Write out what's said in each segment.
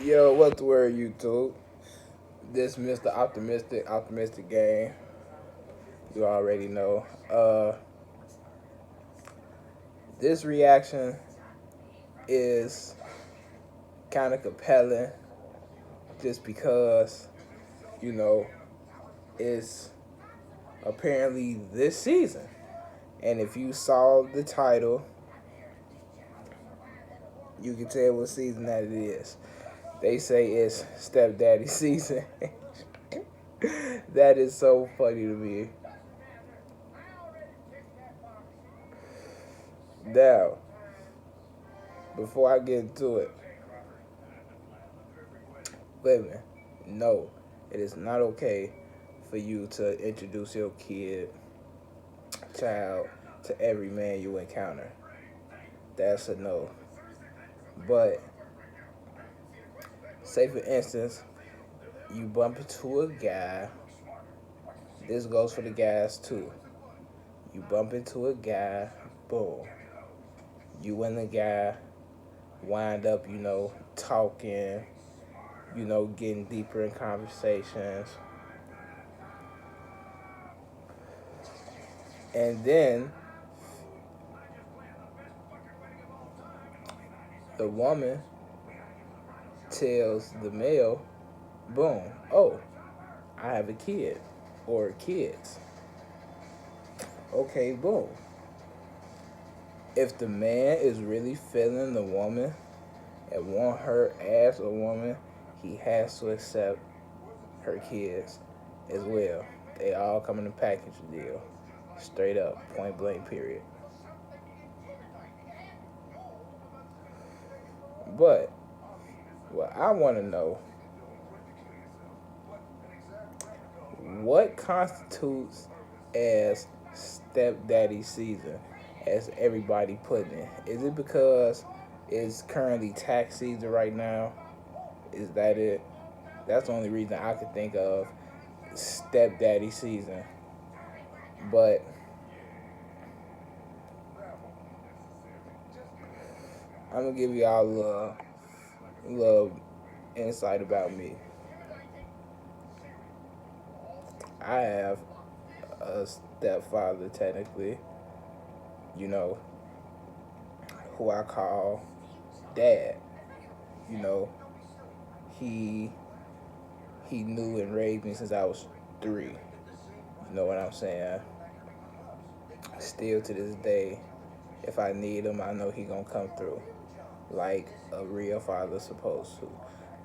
Yo, what's the word, YouTube? This Mr. Optimistic game. You already know. This reaction is kind of compelling just because, you know, it's apparently this season. And if you saw the title, you can tell what season that it is. They say it's StepDaddy season. That is so funny to me. Now, before I get into it, women, no, it is not okay for you to introduce your child, to every man you encounter. That's a no. But, say for instance, you bump into a guy. This goes for the guys too. You bump into a guy, boom. You and the guy wind up, talking, getting deeper in conversations. And then the woman tells the male, boom, oh, I have a kid or kids. Okay, boom. If the man is really feeling the woman and want her as a woman, he has to accept her kids as well. They all come in a package deal. Straight up, point blank, period. But what I want to know, what constitutes as stepdaddy season, as everybody putting it? Is it because it's currently tax season right now? Is that it? That's the only reason I could think of stepdaddy season. But I'm gonna give y'all a little insight about me. I have a stepfather, technically, you know, who I call dad. You know, he knew and raised me since I was 3. You know what I'm saying? Still to this day, if I need him, I know he gonna come through like a real father supposed to.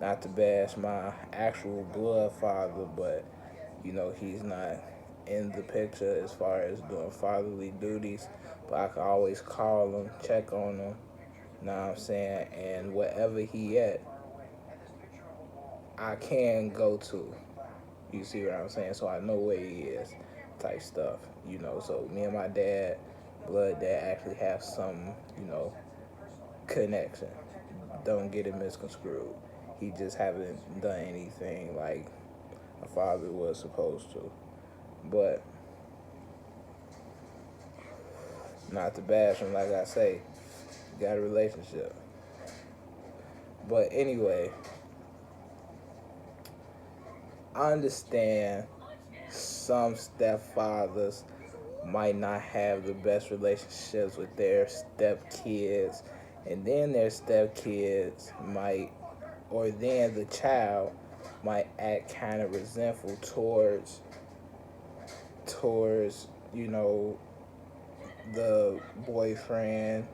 Not to bash my actual blood father, but he's not in the picture as far as doing fatherly duties. But I can always call him, check on him. Know what I'm saying? And wherever he at, I can go to. You see what I'm saying? So I know where he is, type stuff. So me and my dad, blood dad, actually have some, connection. Don't get it misconstrued. He just haven't done anything like a father was supposed to. But not to bash him, like I say, got a relationship. But anyway, I understand some stepfathers might not have the best relationships with their stepkids, and then their stepkids might, or then the child might act kind of resentful towards the boyfriend.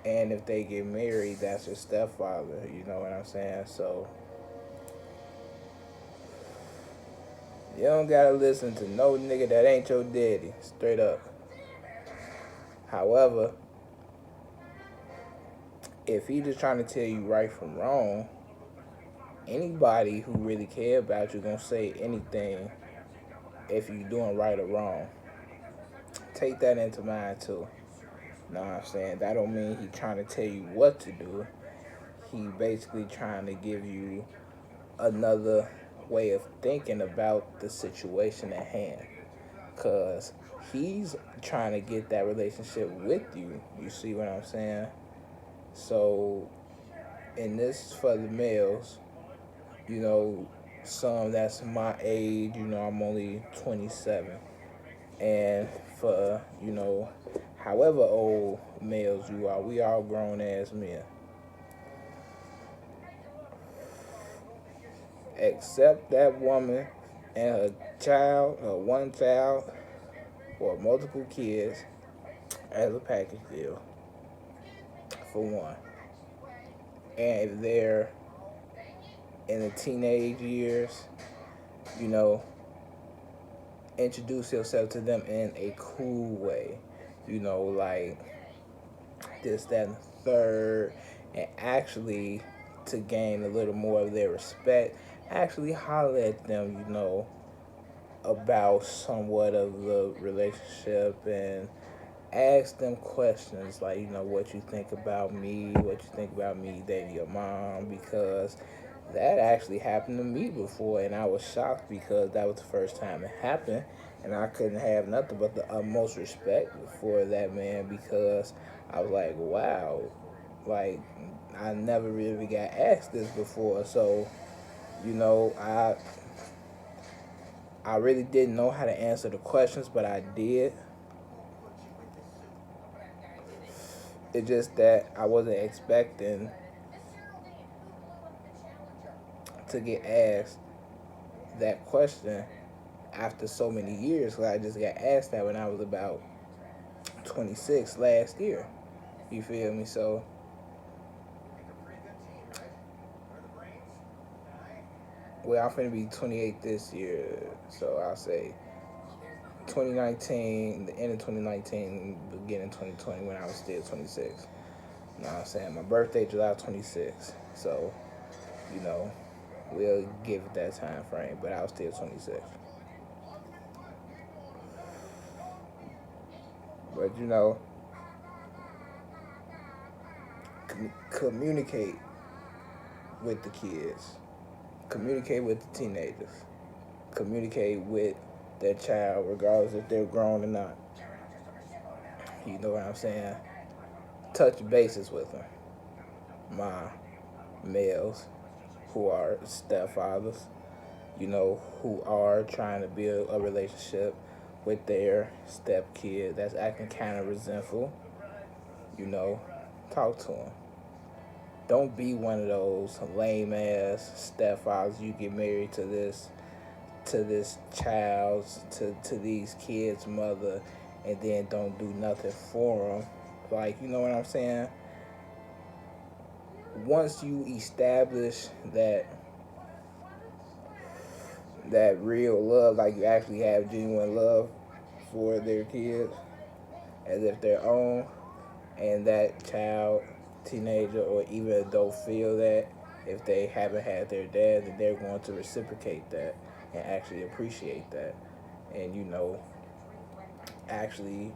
And if they get married, that's your stepfather. You know what I'm saying? So you don't gotta listen to no nigga that ain't your daddy. Straight up. However, if he just trying to tell you right from wrong, anybody who really care about you gonna say anything if you doing right or wrong. Take that into mind too. Know what I'm saying? That don't mean he trying to tell you what to do. He basically trying to give you another way of thinking about the situation at hand. Because he's trying to get that relationship with you. You see what I'm saying? So and this is for the males, you know, some that's my age, you know, I'm only 27. And for, you know, however old males you are, we all grown ass men. Accept that woman and her child, or one child, or multiple kids as a package deal, for one. And if they're in the teenage years, you know, introduce yourself to them in a cool way. You know, like this, that, and the third. And actually, to gain a little more of their respect, actually holler at them, you know, about somewhat of the relationship, and ask them questions like, you know, what you think about me, what you think about me dating your mom, because that actually happened to me before, and I was shocked because that was the first time it happened, and I couldn't have nothing but the utmost respect for that man, because I was like, wow, like, I never really got asked this before. So, you know, I really didn't know how to answer the questions, but I did. It's just that I wasn't expecting to get asked that question after so many years. Cause I just got asked that when I was about 26 last year. You feel me? So, well, I'm finna be 28 this year. So I'll say 2019, the end of 2019, beginning 2020, when I was still 26. You know what I'm saying? My birthday, July 26th. So, you know, we'll give it that time frame, but I was still 26. But, you know, communicate with the kids, communicate with the teenagers, communicate with their child, regardless if they're grown or not. You know what I'm saying? Touch bases with them. My males who are stepfathers, you know, who are trying to build a relationship with their stepkid that's acting kind of resentful, you know, talk to them. Don't be one of those lame ass stepfathers. You get married to this child's, to these kids' mother, and then don't do nothing for them. Like, you know what I'm saying? Once you establish that real love, like you actually have genuine love for their kids as if their own, and that child, teenager, or even adult feel that if they haven't had their dad, then they're going to reciprocate that and actually appreciate that, and, you know, actually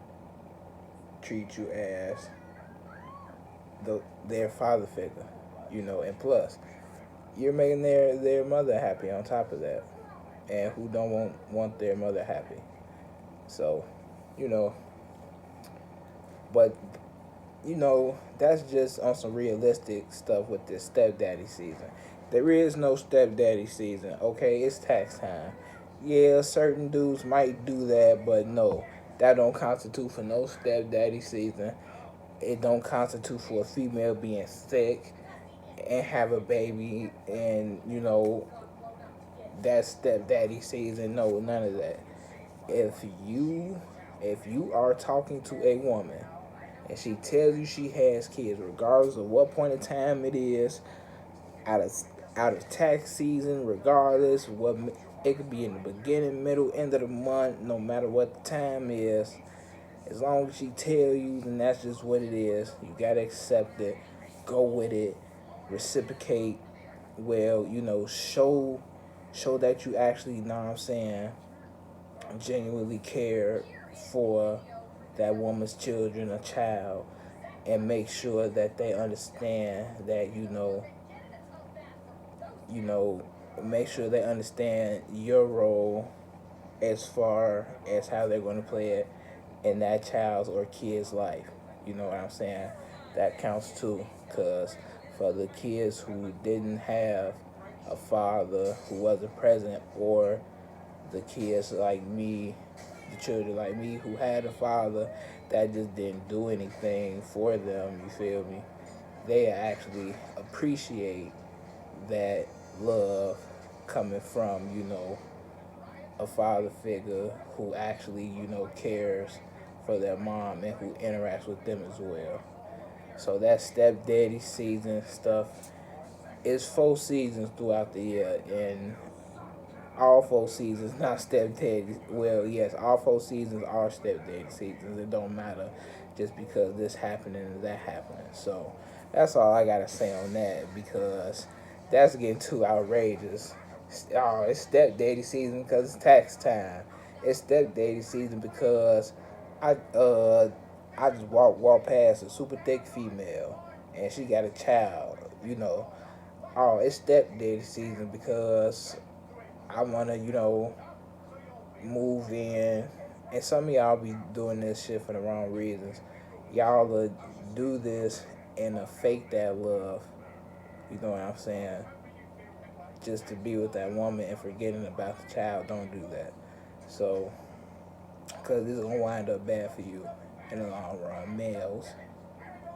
treat you as their father figure, you know. And plus, you're making their mother happy on top of that, and who don't want their mother happy. So, you know, but, you know, that's just on some realistic stuff with this stepdaddy season. There is no stepdaddy season. Okay, it's tax time. Yeah, certain dudes might do that, but no, that don't constitute for no stepdaddy season. It don't constitute for a female being sick and have a baby, and, you know, that stepdaddy season. No, none of that. If you if you are talking to a woman and she tells you she has kids, regardless of what point in time it is, out of tax season, regardless what, it could be in the beginning, middle, end of the month, no matter what the time is. As long as she tell you, then that's just what it is. You gotta accept it, go with it, reciprocate. Well, you know, show that you actually, you know what I'm saying, genuinely care for that woman's children, a child, and make sure that they understand that, you know, make sure they understand your role as far as how they're going to play it in that child's or kid's life. You know what I'm saying? That counts too, because for the kids who didn't have a father who wasn't present, or the kids like me, the children like me who had a father that just didn't do anything for them, you feel me? They actually appreciate that love coming from, a father figure who actually, cares for their mom and who interacts with them as well. So that stepdaddy season stuff is 4 seasons throughout the year, and all 4 seasons, not stepdaddy. Well, yes, all 4 seasons are stepdaddy seasons. It don't matter just because this happening and that happening. So that's all I gotta say on that, because that's getting too outrageous. Oh, it's stepdaddy season because it's tax time. It's stepdaddy season because I uh I just walk past a super thick female and she got a child. Oh, it's stepdaddy season because I want to, move in. And some of y'all be doing this shit for the wrong reasons. Y'all will do this and fake that love. You know what I'm saying? Just to be with that woman and forgetting about the child. Don't do that. So, because it's going to wind up bad for you in the long run, males.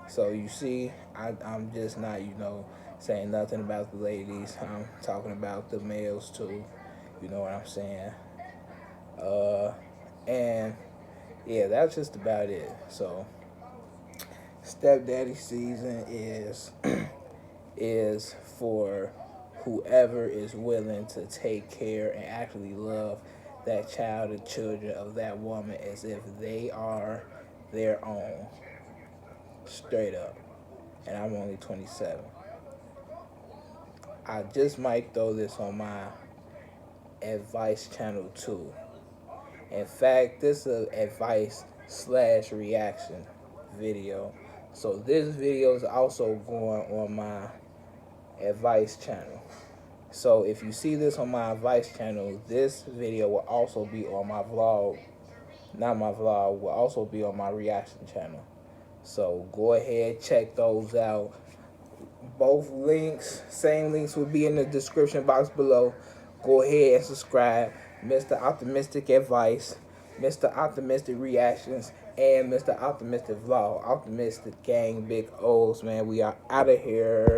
So, you see, I'm just not, saying nothing about the ladies. I'm talking about the males, too. You know what I'm saying? And yeah, that's just about it. So, stepdaddy season is for whoever is willing to take care and actually love that child and children of that woman as if they are their own. Straight up. And I'm only 27. I just might throw this on my advice channel too. In fact, this is an advice/reaction video. So this video is also going on my advice channel. So if you see this on my advice channel, this video will also be on my vlog. Not my vlog, will also be on my reaction channel. So go ahead, check those out. Both links, same links, will be in the description box below. Go ahead and subscribe. Mr. Optimistic Advice, Mr. Optimistic Reactions, and Mr. Optimistic Vlog. Optimistic Gang, Big O's, man. We are out of here.